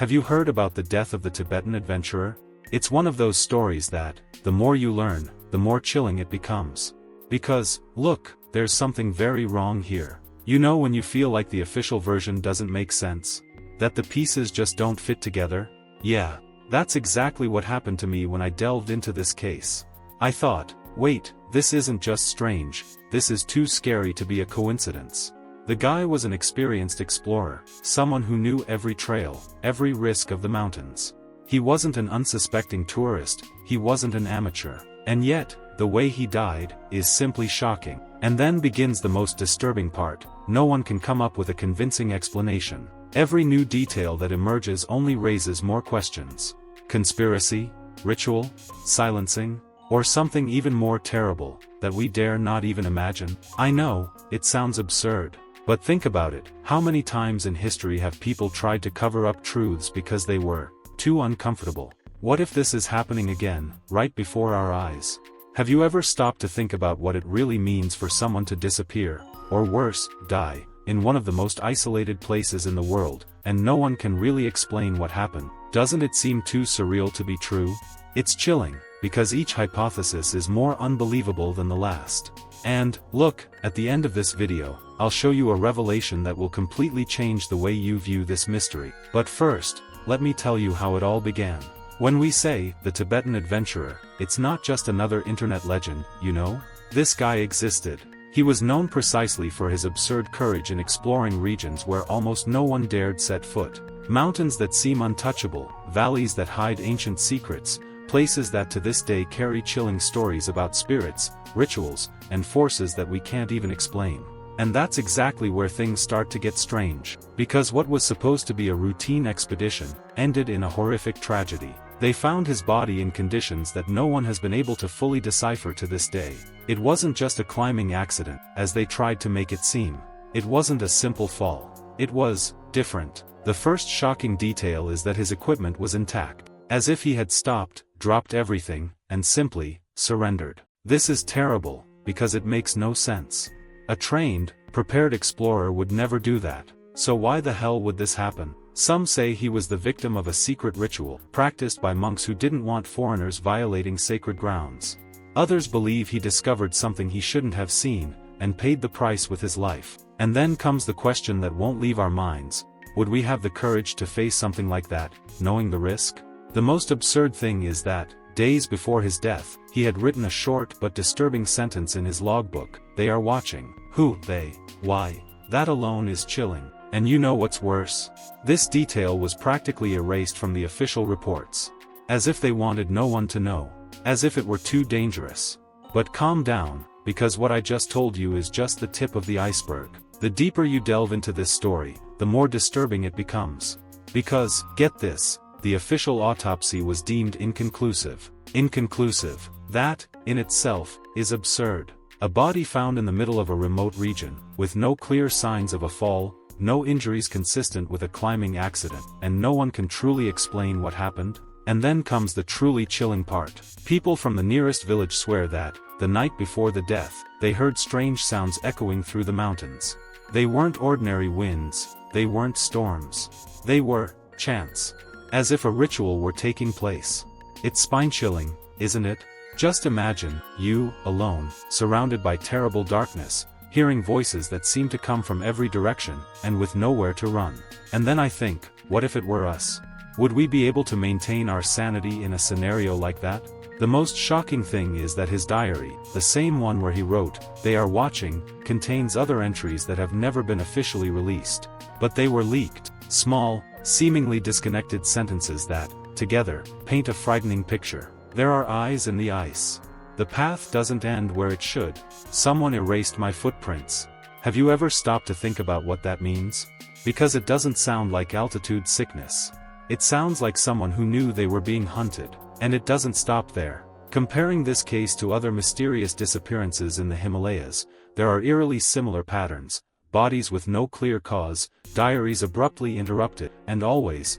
Have you heard about the death of the Tibetan adventurer? It's one of those stories that, the more you learn, the more chilling it becomes. Because, look, there's something very wrong here. You know when you feel like the official version doesn't make sense? That the pieces just don't fit together? Yeah, that's exactly what happened to me when I delved into this case. I thought, wait, this isn't just strange, this is too scary to be a coincidence. The guy was an experienced explorer, someone who knew every trail, every risk of the mountains. He wasn't an unsuspecting tourist, he wasn't an amateur. And yet, the way he died is simply shocking. And then begins the most disturbing part. No one can come up with a convincing explanation. Every new detail that emerges only raises more questions. Conspiracy, ritual, silencing, or something even more terrible, that we dare not even imagine? I know, it sounds absurd. But think about it, how many times in history have people tried to cover up truths because they were too uncomfortable? What if this is happening again, right before our eyes? Have you ever stopped to think about what it really means for someone to disappear, or worse, die, in one of the most isolated places in the world, and no one can really explain what happened? Doesn't it seem too surreal to be true? It's chilling, because each hypothesis is more unbelievable than the last. And, look, at the end of this video, I'll show you a revelation that will completely change the way you view this mystery. But first, let me tell you how it all began. When we say, the Tibetan adventurer, it's not just another internet legend, you know? This guy existed. He was known precisely for his absurd courage in exploring regions where almost no one dared set foot. Mountains that seem untouchable, valleys that hide ancient secrets, places that to this day carry chilling stories about spirits, rituals, and forces that we can't even explain. And that's exactly where things start to get strange. Because what was supposed to be a routine expedition, ended in a horrific tragedy. They found his body in conditions that no one has been able to fully decipher to this day. It wasn't just a climbing accident, as they tried to make it seem. It wasn't a simple fall. It was different. The first shocking detail is that his equipment was intact. As if he had stopped, dropped everything, and simply surrendered. This is terrible, because it makes no sense. A trained, prepared explorer would never do that. So why the hell would this happen? Some say he was the victim of a secret ritual, practiced by monks who didn't want foreigners violating sacred grounds. Others believe he discovered something he shouldn't have seen, and paid the price with his life. And then comes the question that won't leave our minds. Would we have the courage to face something like that, knowing the risk? The most absurd thing is that, days before his death, he had written a short but disturbing sentence in his logbook. They are watching. Who, they? Why? That alone is chilling. And you know what's worse? This detail was practically erased from the official reports. As if they wanted no one to know. As if it were too dangerous. But calm down, because what I just told you is just the tip of the iceberg. The deeper you delve into this story, the more disturbing it becomes. Because, get this, the official autopsy was deemed inconclusive. Inconclusive. That, in itself, is absurd. A body found in the middle of a remote region, with no clear signs of a fall, no injuries consistent with a climbing accident, and no one can truly explain what happened. And then comes the truly chilling part. People from the nearest village swear that, the night before the death, they heard strange sounds echoing through the mountains. They weren't ordinary winds, they weren't storms. They were chants. As if a ritual were taking place. It's spine-chilling, isn't it? Just imagine, you, alone, surrounded by terrible darkness, hearing voices that seem to come from every direction, and with nowhere to run. And then I think, what if it were us? Would we be able to maintain our sanity in a scenario like that? The most shocking thing is that his diary, the same one where he wrote, "They are watching," contains other entries that have never been officially released. But they were leaked. Small, seemingly disconnected sentences that, together, paint a frightening picture. There are eyes in the ice. The path doesn't end where it should. Someone erased my footprints. Have you ever stopped to think about what that means? Because it doesn't sound like altitude sickness. It sounds like someone who knew they were being hunted. And it doesn't stop there. Comparing this case to other mysterious disappearances in the Himalayas, there are eerily similar patterns. Bodies with no clear cause, diaries abruptly interrupted, and always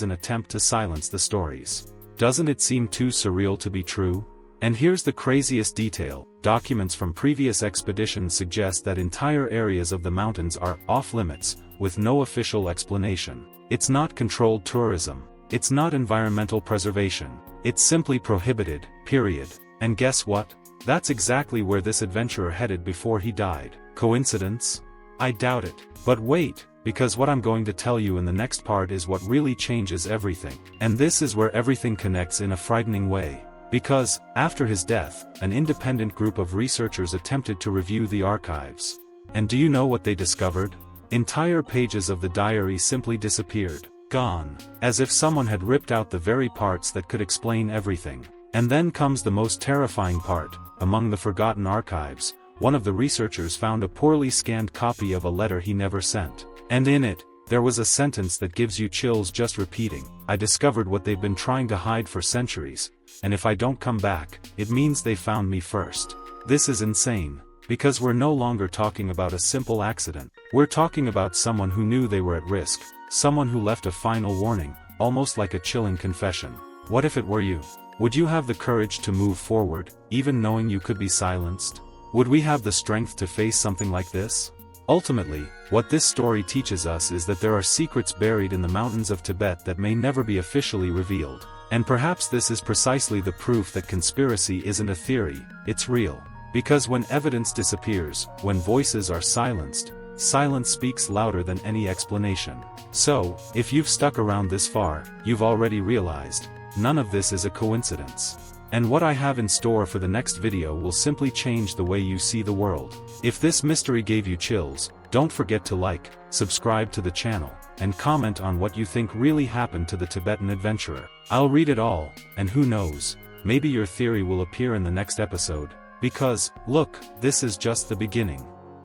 an attempt to silence the stories. Doesn't it seem too surreal to be true? And here's the craziest detail. Documents from previous expeditions suggest that entire areas of the mountains are off-limits, with no official explanation. It's not controlled tourism. It's not environmental preservation. It's simply prohibited, period. And guess what? That's exactly where this adventurer headed before he died. Coincidence? I doubt it. But wait, because what I'm going to tell you in the next part is what really changes everything. And this is where everything connects in a frightening way. Because, after his death, an independent group of researchers attempted to review the archives. And do you know what they discovered? Entire pages of the diary simply disappeared. Gone. As if someone had ripped out the very parts that could explain everything. And then comes the most terrifying part. Among the forgotten archives, one of the researchers found a poorly scanned copy of a letter he never sent. And in it, there was a sentence that gives you chills just repeating. I discovered what they've been trying to hide for centuries, and if I don't come back, it means they found me first. This is insane. Because we're no longer talking about a simple accident. We're talking about someone who knew they were at risk, someone who left a final warning, almost like a chilling confession. What if it were you? Would you have the courage to move forward, even knowing you could be silenced? Would we have the strength to face something like this? Ultimately, what this story teaches us is that there are secrets buried in the mountains of Tibet that may never be officially revealed. And perhaps this is precisely the proof that conspiracy isn't a theory, it's real. Because when evidence disappears, when voices are silenced, silence speaks louder than any explanation. So, if you've stuck around this far, you've already realized, none of this is a coincidence. And what I have in store for the next video will simply change the way you see the world. If this mystery gave you chills, don't forget to like, subscribe to the channel, and comment on what you think really happened to the Tibetan adventurer. I'll read it all, and who knows, maybe your theory will appear in the next episode. Because, look, this is just the beginning.